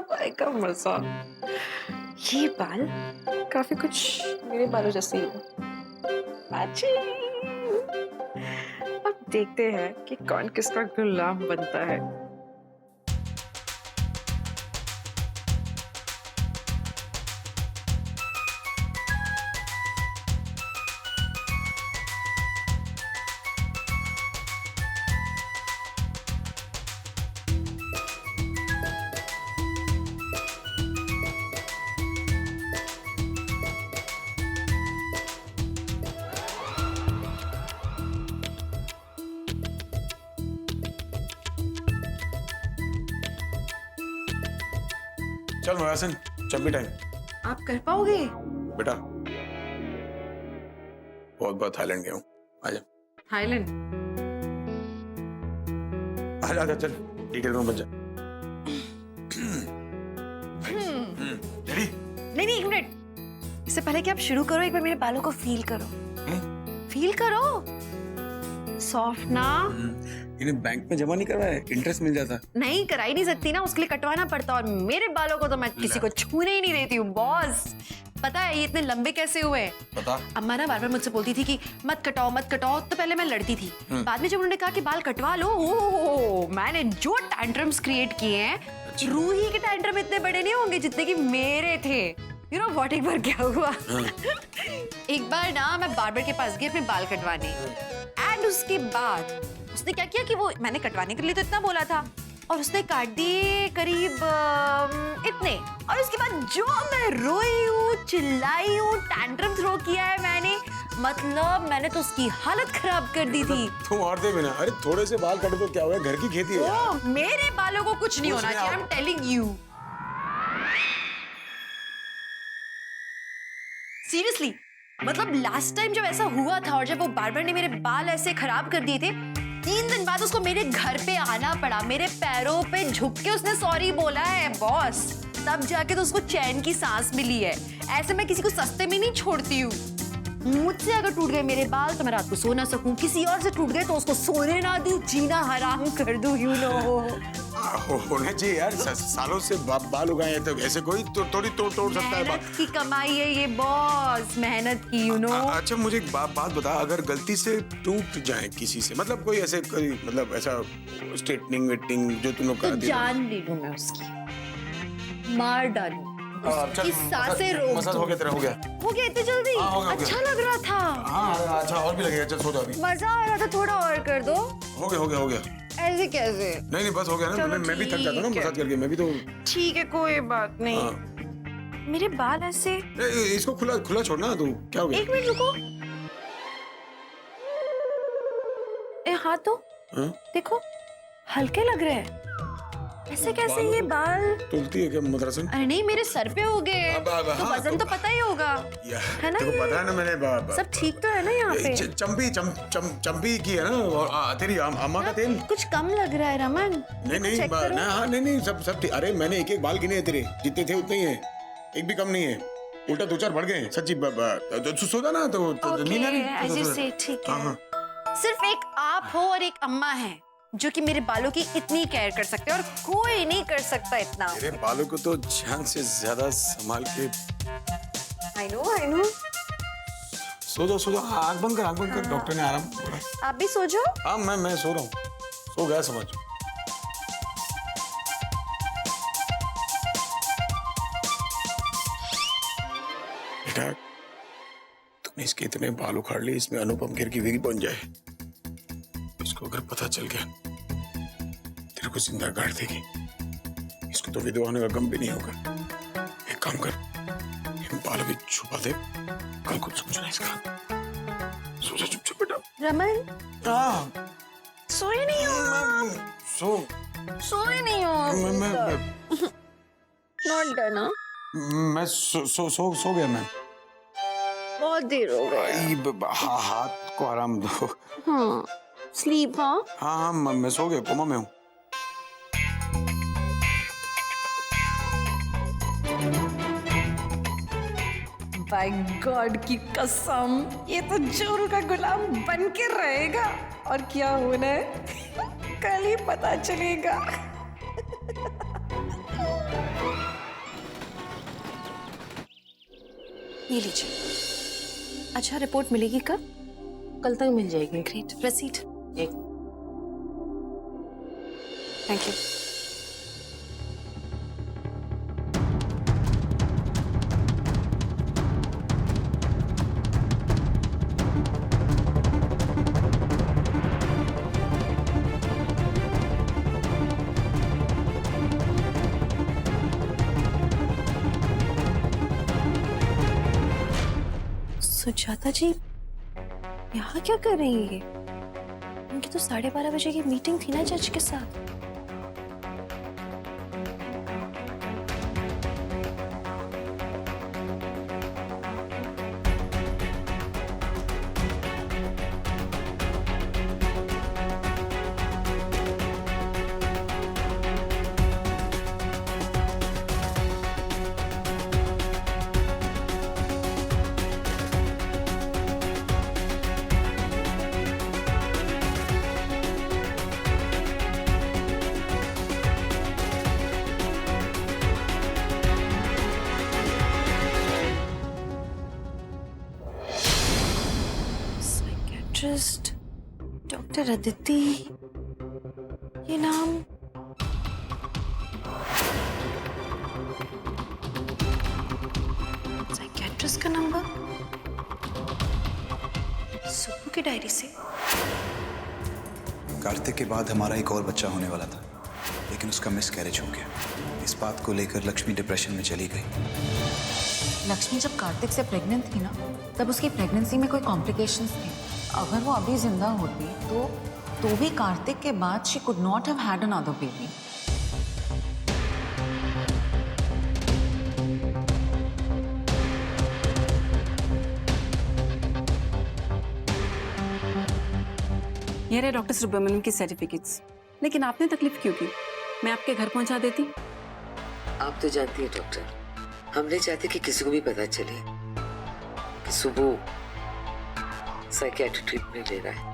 अब आएगा मजा। ये बाल काफी कुछ मेरे बालों जैसे ही है। अच्छी। अब देखते हैं कि कौन किसका गुलाम बनता है। चल महासन, चंपी टाइम। आप कर पाओगे? बेटा बहुत बार थाईलैंड गया हूँ, आजा। थाईलैंड? आजा आजा, चल डिटेल में बन जा। रेडी? नहीं नहीं, एक मिनट। इससे पहले कि आप शुरू करो, एक बार मेरे बालों को फील करो। फील करो। सॉफ्ट ना? इन्हें बैंक में जमा नहीं करवाया, इंटरेस्ट मिल जाता। नहीं, करा ही नहीं सकती ना, उसके लिए कटवाना पड़ता। और मेरे बालों को तो मैं किसी को छूने ही नहीं देती हूँ बॉस। पता है ये इतने लंबे कैसे हुए? पता? अम्मा ना बार बार मुझसे बोलती थी कि मत कटाओ मत कटाओ, तो पहले मैं लड़ती थी। बाद में जब उन्होंने कहा कि बाल कटवा लो, ओह मैंने जो टैंट्रम्स क्रिएट किए हैं, रूही के टैंट्रम इतने बड़े नहीं होंगे जितने कि मेरे थे। यू नो व्हाट, एक बार क्या हुआ? एक बार ना मैं बार्बर के पास गई अपने बाल कटवाने, एंड उसके बाद उसने क्या किया कि वो मैंने कटवाने के लिए तो इतना बोला था, और उसने काट दिए करीब इतने। और उसके बाद जो मैं रोई हूँ, चिल्लाई हूँ, टैंट्रम थ्रो किया है मैंने, मतलब मैंने तो उसकी हालत खराब कर दी थी। तुम और दे बिना, अरे थोड़े से बाल काटे तो क्या हुआ, घर की खेती है यार। मेरे बालों को कुछ नहीं होना चाहिए, I am telling you. Seriously, मतलब लास्ट टाइम जब ऐसा हुआ था और जब वो बार्बर ने मेरे बाल ऐसे खराब कर दिए थे, 3 दिन बाद उसको मेरे घर पे आना पड़ा, मेरे पैरों पे झुक के उसने सॉरी बोला है बॉस, तब जाके तो उसको चैन की सांस मिली है। ऐसे मैं किसी को सस्ते में नहीं छोड़ती हूँ। मुझसे अगर टूट गए मेरे बाल तो मैं रात को सो ना सकूं, किसी और से टूट गए तो उसको सोने ना दूं, जीना हराम कर दूं, यू नो। होना चाहिए यार, सालों से बाल उगाए हैं तो ऐसे कोई तो थोड़ी तोड़ सकता है। मेहनत की कमाई है ये बॉस, मेहनत की, यू नो। अच्छा मुझे एक बात बता, अगर गलती से टूट जाए किसी से, मतलब कोई ऐसे मतलब ऐसा स्ट्रेटनिंग वेटनिंग जो तुम लोग तो जान ले लूं मैं उसकी, मार डालूं, उसकी सांसें रोक मसाज हो गया तेरा? हो गया इतनी जल्दी? अच्छा लग रहा था। हाँ अच्छा, और भी लगेगा, चल सो जा अभी। मजा आ रहा था, थोड़ा और कर दो। हो गया। ऐसे कैसे? नहीं बस हो गया ना, मैं भी थक जाता हूँ ना मसाज करके, मैं भी तो। ठीक है कोई बात नहीं। मेरे बाल ऐसे, इसको खुला छोड़ना तू, क्या हो गया? एक मिनट रुको। हाँ तो देखो, हल्के लग रहे हैं। ऐसे कैसे ये बाल? तुलती है क्या मदरसन? अरे नहीं, मेरे सर पे हो गए, तो वजन तो पता ही होगा, है ना? देखो पता है ना, मैंने सब ठीक तो है ना यहाँ पे? चंपी की है ना, और तेरी अम्मा का तेल कुछ कम लग रहा है रमन। नहीं सब ठीक। अरे मैंने एक बाल गिने हैं तेरे, जितने थे उतने ही है, एक भी कम नहीं है, उल्टा 2-4 बढ़ गए सच्ची। सोचा ना तो नींद आ रही। ठीक है, सिर्फ एक आप हो और एक अम्मा है जो कि मेरे बालों की इतनी केयर कर सकते हैं, और कोई नहीं कर सकता इतना। मेरे बालों को तो जान से ज्यादा संभाल के। I know। सो जाओ, आँख बंद कर, डॉक्टर ने आराम बोला। आप भी सो जाओ। हाँ मैं सो रहा हूँ, सो गया समझ। बेटा तुमने इसके इतने बाल उखाड़ लिए, इसमें अनुपम खेर की विग बन जाए, इसको अगर पता चल गया तेरे को जिंदा गाड़ देगी। इसको तो विधवा होने का गम भी नहीं होगा। एक काम कर, इन बालों भी छुपा दे, कल कुछ सोचना इसका। सो जा चुपचाप बेटा। रमन, सोए नहीं हो? सोए नहीं हो? Not done. मैं सो गया। मैं बहुत देर हो गई। हाथ को आराम दो। हाँ स्लीप। हाँ मैं सो गया, कोमा में हूँ। बाय गॉड की कसम, ये तो जोरू का गुलाम बन के रहेगा, और क्या होना है कल ही पता चलेगा। ये लीजिए। अच्छा, रिपोर्ट मिलेगी कब? कल तक मिल जाएगी। Great, receipt. एक थैंक यू। सुजाता जी यहाँ क्या कर रही है? उनकी तो 12:30 बजे की मीटिंग थी ना जज के साथ। साइकियाट्रिस्ट डॉक्टर अदिति, ये नाम साइकियाट्रिस्ट का नंबर सुब्बू की डायरी से। कार्तिक के बाद हमारा एक और बच्चा होने वाला था, लेकिन उसका मिसकैरेज हो गया। इस बात को लेकर लक्ष्मी डिप्रेशन में चली गई। लक्ष्मी जब कार्तिक से प्रेग्नेंट थी ना, तब उसकी प्रेगनेंसी में कोई कॉम्प्लिकेशंस थे। अगर वो अभी जिंदा होती तो भी कार्तिक के बाद she could not have had another baby. ये रहे डॉक्टर सुब्रमण्यम की सर्टिफिकेट्स। लेकिन आपने तकलीफ क्यों की? मैं आपके घर पहुंचा देती। आप तो जानती हैं डॉक्टर, हम नहीं चाहते कि किसी को भी पता चले कि सुबह साइकियाट्रिक ट्रीटमेंट ले रहा है।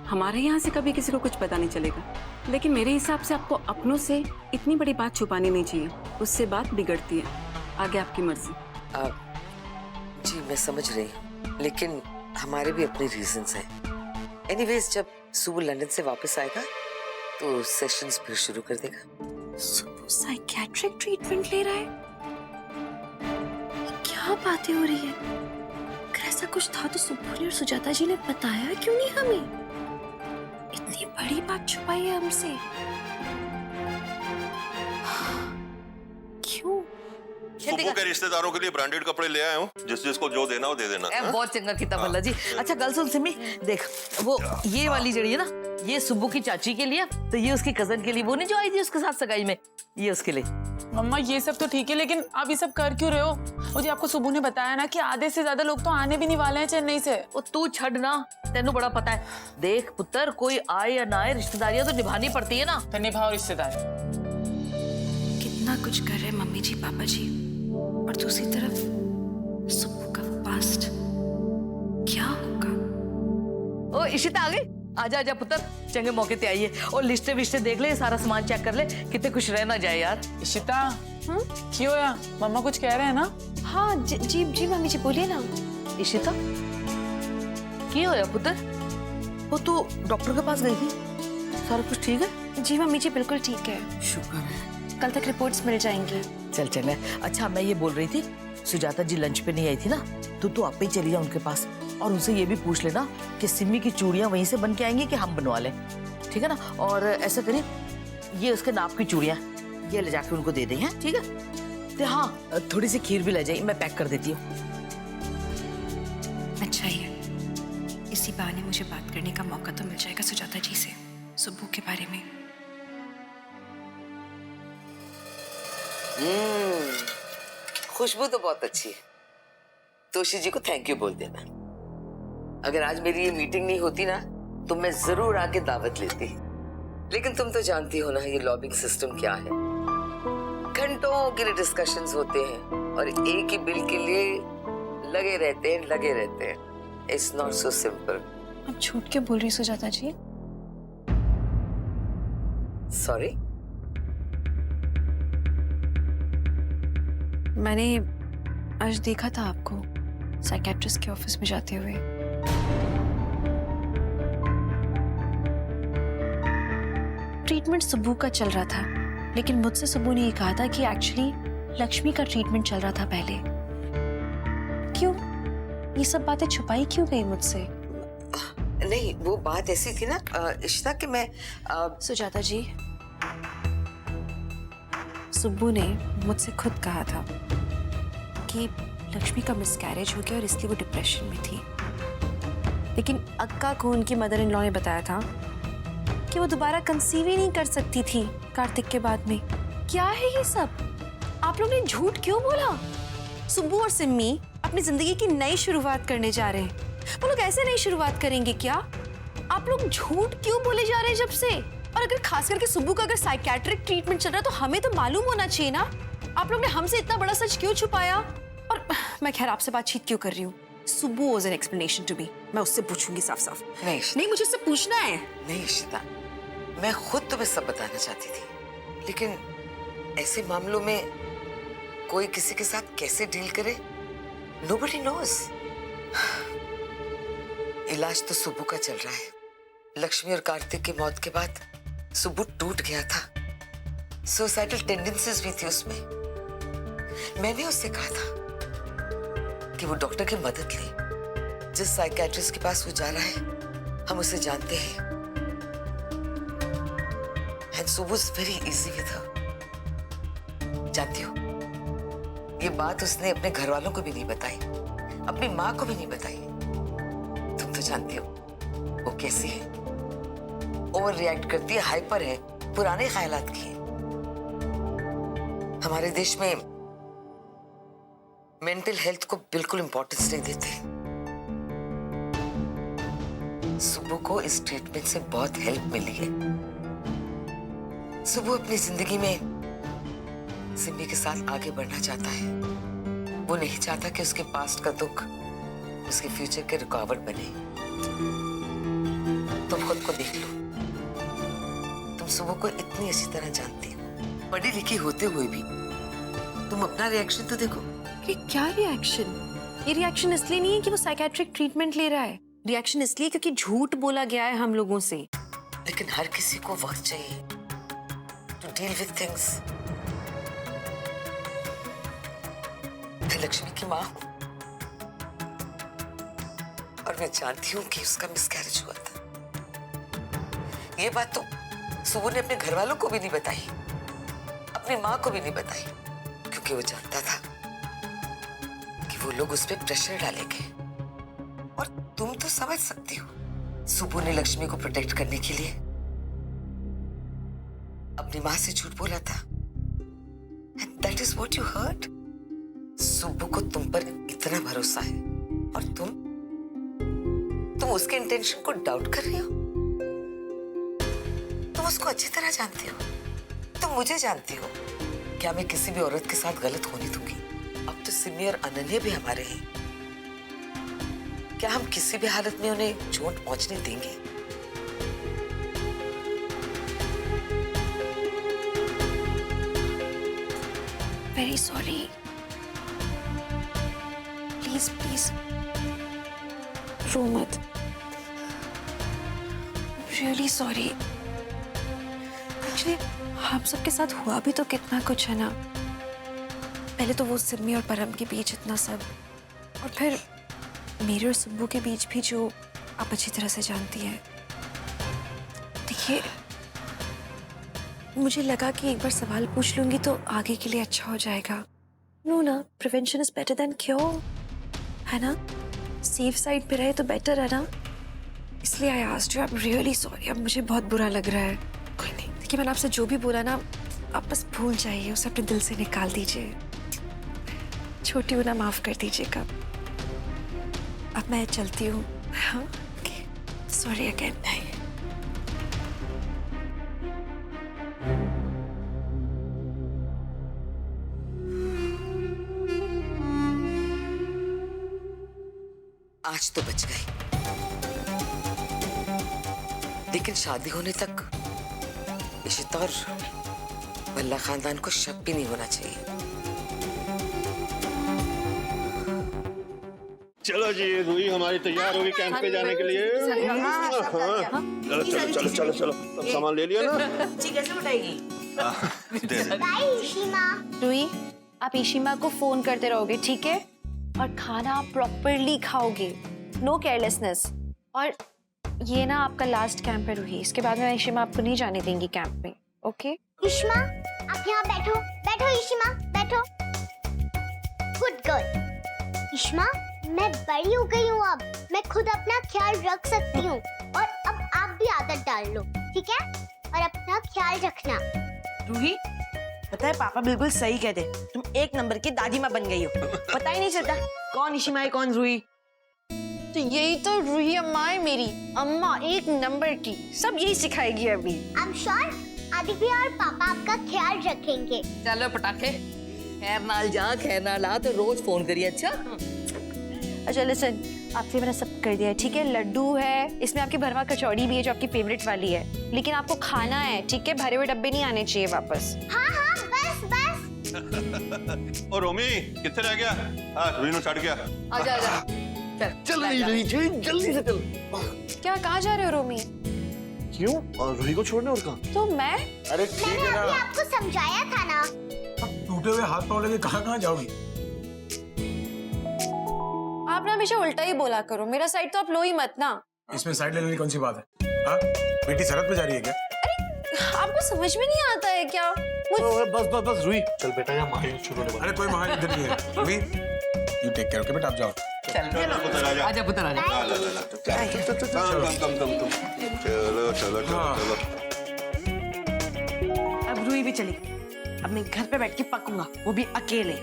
हमारे यहाँ से कभी किसी को कुछ पता नहीं चलेगा, लेकिन मेरे हिसाब से आपको अपनों से इतनी बड़ी बात छुपानी नहीं चाहिए, उससे बात बिगड़ती है। आगे आपकी मर्जी। जी मैं समझ रही हूँ, लेकिन हमारे भी अपने रीजंस हैं। एनीवेज, जब सुबह लंदन से वापस आएगा तो सेशंस फिर शुरू कर देगा। सुब्बू साइकियाट्रिक ट्रीटमेंट ले रहा है? क्या बातें हो रही है? अगर ऐसा कुछ था तो सुब्बू ने और सुजाता जी ने बताया क्यों नहीं हमें? इतनी बड़ी बात छुपाई है हमसे, क्यों? सुबह के रिश्तेदारों के लिए ब्रांडेड कपड़े ले आया हूँ, जिसको जो देना हो दे देना। बहुत चंगा किता भल्ला जी। अच्छा गल सुन सिमी, देख वो ये वाली जड़ी है ना, ये सुब्बू की चाची के लिए, तो ये उसकी कजन के लिए। वो नहीं जो आई थी उसके साथ सगाई में, ये उसके लिए। मम्मा ये सब तो ठीक है, लेकिन आप ये सब कर क्यों रहे हो? मुझे आपको सुबह ने बताया ना कि आधे से ज्यादा लोग तो आने भी नहीं वाले हैं चेन्नई से। वो तू छड़ ना, तेनू बड़ा पता है। देख पुत्र, कोई आए या ना आए, रिश्तेदारियां तो निभानी पड़ती है ना। तो निभाओ रिश्तेदार। कितना कुछ कर रहे हैं मम्मी जी पापा जी, और दूसरी तरफ सुब्बू का पास्ट। क्या होगा? ओ इशिता आ गई, आजा आजा पुत्र, चंगे मौके ते आई है। और लिस्टे विस्टे देख ले, सारा सामान चेक कर ले, कितने खुश रहना जाए यार। इशिता क्यों होया? मम्मा कुछ कह रहे हैं ना? हाँ जी जी मम्मी जी बोलिए ना। इशिता क्या होया पुत्र? वो तू डॉक्टर के पास गई थी, सारा कुछ ठीक है? जी मम्मी जी बिल्कुल ठीक है, शुक्र है। कल तक रिपोर्ट्स मिल जाएंगी। चल चल। अच्छा मैं ये बोल रही थी, सुजाता जी लंच पे नहीं आई थी ना, तो तू आप ही चली जा उनके पास और उनसे ये भी पूछ लेना कि सिमी की चूड़ियां वहीं से बन के आएंगी कि हम बनवा लें, ठीक है ना? और ऐसा करिए, ये उसके नाप की चूड़ियां ये ले जाके उनको दे दें, हैं? ठीक है? तो हाँ, थोड़ी सी खीर भी ले जाइए, मैं पैक कर देती हूँ। अच्छा ही है, इसी बहाने मुझे बात करने का मौका तो मिल जाएगा सुजाता जी से सुब्बू के बारे में। खुशबू तो बहुत अच्छी है। तोशी जी को थैंक यू बोल देना। अगर आज मेरी ये मीटिंग नहीं होती ना, तो मैं जरूर आके दावत लेती। लेकिन तुम तो जानती हो ना ये लॉबिंग सिस्टम क्या है। घंटों के लिए डिस्कशंस होते हैं और एक ही बिल के लिए लगे रहते हैं। It's not so simple. आप झूठ क्यों बोल रही सुजाता जी? सॉरी। मैंने आज देखा था आपको साइकेट्रिस्ट के ऑफिस में जाते हुए। ट्रीटमेंट सुब्बू का चल रहा था, लेकिन मुझसे सुब्बू ने ये कहा था कि एक्चुअली लक्ष्मी का ट्रीटमेंट चल रहा था पहले। क्यों ये सब बातें छुपाई क्यों गई मुझसे? नहीं, वो बात ऐसी थी ना इशिता कि मैं सुजाता जी, सुब्बू ने मुझसे खुद कहा था कि लक्ष्मी का मिसकैरेज हो गया और इसलिए वो डिप्रेशन में थी। लेकिन अक्का को उनकी मदर इन लॉ ने बताया था कि वो दोबारा कंसीव ही नहीं कर सकती थी कार्तिक के बाद में। क्या है ये सब? आप लोग ने झूठ क्यों बोला? सुब्बू और सिम्मी अपनी जिंदगी की नई शुरुआत करने जा रहे हैं। वो लोग ऐसे नई शुरुआत करेंगे क्या? आप लोग झूठ क्यों बोले जा रहे हैं जब से? और अगर खास करके सुब्बू का अगर साइकेट्रिक ट्रीटमेंट चल रहा है तो हमें तो मालूम होना चाहिए ना। आप लोग ने हमसे इतना बड़ा सच क्यों छुपाया? और मैं खैर आपसे बातचीत क्यों कर रही हूँ? Subbu was an explanation to me. मैं उससे पूछूंगी साफ साफ। नहीं, मुझे उससे पूछना है। नहीं इशिता, मैं खुद तुम्हें सब बताना चाहती थी, लेकिन ऐसे मामलों में कोई किसी के साथ कैसे डील करे, nobody knows। इलाज तो सुब्बू का चल रहा है। लक्ष्मी और कार्तिक की मौत के बाद सुब्बू टूट गया था। सुसाइडल टेंडेंसीज भी थी उसमें। मैंने उससे कहा था कि वो डॉक्टर की मदद ले। जिस साइकियाट्रिस्ट के पास वो जा रहा है हम उसे जानते हैं। And Subbu is very easy with her। जानती हो, ये बात उसने अपने घर वालों को भी नहीं बताई, अपनी माँ को भी नहीं बताई। तुम तो जानती हो वो कैसी है, ओवर रिएक्ट करती है, हाइपर है, पुराने ख्यालात की है। हमारे देश में मेंटल हेल्थ को बिल्कुल इंपॉर्टेंस नहीं देते। सुब्बू को इस ट्रीटमेंट से बहुत हेल्प मिली है। सुब्बू अपनी जिंदगी में सिम्मी के साथ आगे बढ़ना चाहता है। वो नहीं चाहता कि उसके पास्ट का दुख उसके फ्यूचर के रुकावट बने। तुम खुद को देख लो, तुम सुब्बू को इतनी अच्छी तरह जानती हो, पढ़ी लिखी होते हुए भी तुम अपना रिएक्शन तो देखो। ये क्या रिएक्शन? ये रिएक्शन इसलिए नहीं है कि वो साइकेट्रिक ट्रीटमेंट ले रहा है। रिएक्शन इसलिए क्योंकि झूठ बोला गया है हम लोगों से। लेकिन हर किसी को वक्त चाहिए टू डील विद थिंग्स। मैं लक्ष्मी की माँ हूं और मैं जानती हूँ कि उसका मिसकैरेज हुआ था। ये बात तो सुब्बू ने अपने घर वालों को भी नहीं बताई, अपनी माँ को भी नहीं बताई, क्योंकि वो जानता था कि वो लोग उस पर प्रेशर डालेंगे। और तुम तो समझ सकती हो, सुब्बू ने लक्ष्मी को प्रोटेक्ट करने के लिए अपनी माँ से झूठ बोला था। And that is what you heard। Subbu को तुम पर इतना भरोसा है और तुम उसके इंटेंशन को डाउट कर रही हो। तुम उसको अच्छी तरह जानती हो, तुम मुझे जानती हो। क्या मैं किसी भी औरत के साथ गलत होने दूंगी? अब तो सिमी और अनन्या भी हमारे हैं। क्या हम किसी भी हालत में उन्हें चोट पहुंचने देंगे? Very sorry. प्लीज प्लीज रो मत। Really sorry. एक्चुअली हम सबके साथ हुआ भी तो कितना कुछ है ना। पहले तो वो सिम्मी और परम के बीच इतना सब, और फिर मेरे और सुब्बू के बीच भी, जो आप अच्छी तरह से जानती हैं। देखिए, मुझे लगा कि एक बार सवाल पूछ लूंगी तो आगे के लिए अच्छा हो जाएगा। नो ना, prevention is better than cure, है ना? सेफ साइड पे रहे तो बेटर है ना। इसलिए I asked you. I am really sorry. अब मुझे बहुत बुरा लग रहा है। कोई नहीं, देखिए मैंने आपसे जो भी बोला ना, आप बस भूल जाइए, उसे अपने दिल से निकाल दीजिए। छोटी होना माफ कर दीजिएगा। अब मैं चलती हूँ। हाँ, सॉरी अगेन। आज तो बच गई, लेकिन शादी होने तक इशिता और भल्ला खानदान को शक भी नहीं होना चाहिए। चलो जी रूही हमारी तैयार होगी कैंप पे जाने के लिए। चलो चलो चलो चलो चलो सब सामान ले लिया ना। जी कैसे उठाएगी? रूही, आप ईशिमा को फोन करते रहोगे, ठीक है? और खाना प्रॉपरली खाओगे, नो केयरलेसनेस। और ये ना आपका लास्ट कैंप है रूही, इसके बाद में ईशिमा आपको नहीं जाने देंगी कैंप में, ओके? ईशिमा, आप यहाँ बैठो, बैठो ईशिमा, बैठो। Good girl. ईशिमा, मैं बड़ी हो गई हूँ अब, मैं खुद अपना ख्याल रख सकती हूँ और अब आप भी आदत डाल लो, ठीक है? और अपना ख्याल रखना। रूही, पता है पापा बिल्कुल सही कहते, तुम एक नंबर की दादी माँ बन गई हो। पता ही नहीं चलता कौन ईशिमा है कौन रूही। तो यही तो रूही अम्मा है मेरी, अम्मा एक नंबर की, सब यही सिखाएगी अभी। आई एम श्योर आदित्य और पापा आपका ख्याल रखेंगे। चलो पटाखे, खैर नाल जा खैर नाल आ, तो रोज फोन करिए। अच्छा अच्छा लिसन, आपसे मैंने सब कर दिया है, ठीक है? लड्डू है, इसमें आपकी भरवा कचौड़ी भी है जो आपकी फेवरेट वाली है, लेकिन आपको खाना है, ठीक है? भरे हुए डब्बे नहीं आने चाहिए वापस। हाँ हाँ, बस बस। और रोमी कितने रह गया? हाँ रूही ने छड़ गया। आजा आजा, चल रही जल्दी से चल। क्या, कहाँ जा रहे हो रोमी? क्यों? और रूही को छोड़ने और कहाँ? तो मैं? अरे ठीक मैंने है अभी ना। आपको समझाया था ना। अब टूटे हुए हाथ पाँव लेके कहाँ कहाँ जाओगी? आप ना हमेशा उल्टा ही बोला करो, मेरा साइड तो आप लो ही मत ना। इसमें साइड लेने की कौन सी बात है? हाँ, बेटी सरहद पे जा रही है क्या? आपको समझ में नहीं आता है क्या? बस रूही, चल बेटा यहाँ महायुद्ध शुरू होने वाला है। अरे कोई महायुद्ध नहीं है Ruhi, you take care, okay बेटा, आप जाओ। आजा पुत्र आजा। चलो चलो चलो चलो। अब रूही भी चली, अब मैं घर पे बैठ के पकूंगा, वो भी अकेले।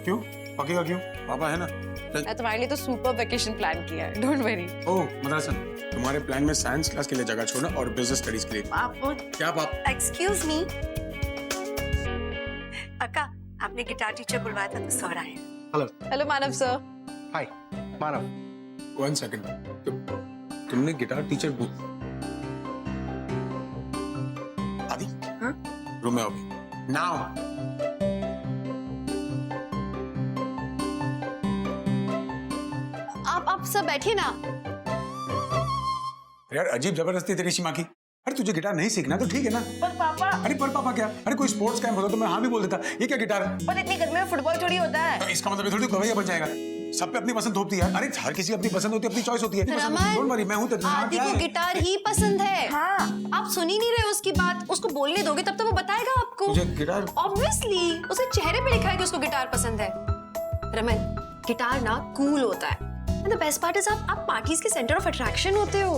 क्यों पकेगा क्यों? पापा है ना। मैं तुम्हारे लिए तो सुपर वेकेशन प्लान किया है, डोंट वरी। ओह मदरसन, तुम्हारे प्लान में साइंस क्लास के लिए जगह छोड़ना और बिजनेस स्टडीज के लिए। क्या पाप? एक्सक्यूज मी, अक्का, आपने गिटार टीचर बुलवाया था तो सर आए। हेलो। हेलो मानव सर। हाय मानव, 1 सेकंड, तुमने गिटार टीचर आदि? हाँ? रूम में आओ नाउ। आप सब बैठिए ना। यार अजीब जबरदस्ती तेरी सीमा की। अरे तुझे गिटार नहीं सीखना तो ठीक है ना। पर पापा। अरे पर पापा क्या? अरे कोई स्पोर्ट्स कैंप होता तो मैं हाँ भी बोल देता। ये क्या गिटार है? पर इतनी गर्मी में फुटबॉल थोड़ी होता है। तो इसका मतलब ये थोड़ी गवैया बन जाएगा। सब पे अपनी पसंद होती है। अरे हर किसी अपनी पसंद होती है, अपनी चॉइस होती है। डोंट वरी, मैं हूं तेरे साथ। आदि को गिटार ही पसंद है। हाँ। आप सुन ही नहीं रहे उसकी बात, उसको बोलने दोगे तब तो वो बताएगा आपको। तुझे गिटार? ऑब्वियसली, उसके चेहरे पे लिखा है कि उसको गिटार पसंद है। रमन, गिटार ना कूल होता है। And the best part is आप पार्टीज के सेंटर ऑफ अट्रैक्शन होते हो।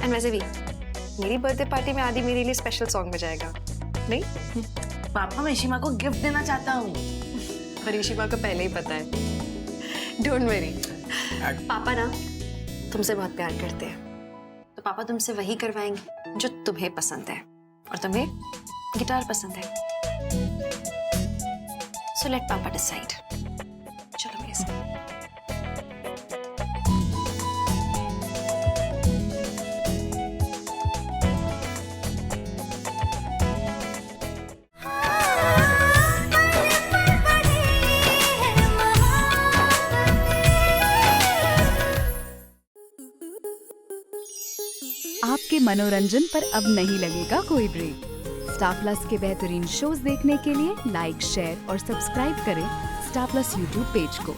एंड वैसे भी मेरी बर्थडे पार्टी में आदि मेरे लिए स्पेशल सॉन्ग बजाएगा, नहीं? पापा मैं ईशिमा को गिफ्ट देना चाहता हूँ। पर ईशिमा को पहले ही पता है। डोंट वरी, पापा ना तुमसे बहुत प्यार करते हैं, तो पापा तुमसे वही करवाएंगे जो तुम्हें पसंद है, और तुम्हें गिटार पसंद है। सो लेट पापा डिसाइड। चलो मेरे साथ। आपके मनोरंजन पर अब नहीं लगेगा कोई ब्रेक। स्टार प्लस के बेहतरीन शोज देखने के लिए लाइक, शेयर और सब्सक्राइब करें स्टार प्लस यूट्यूब पेज को।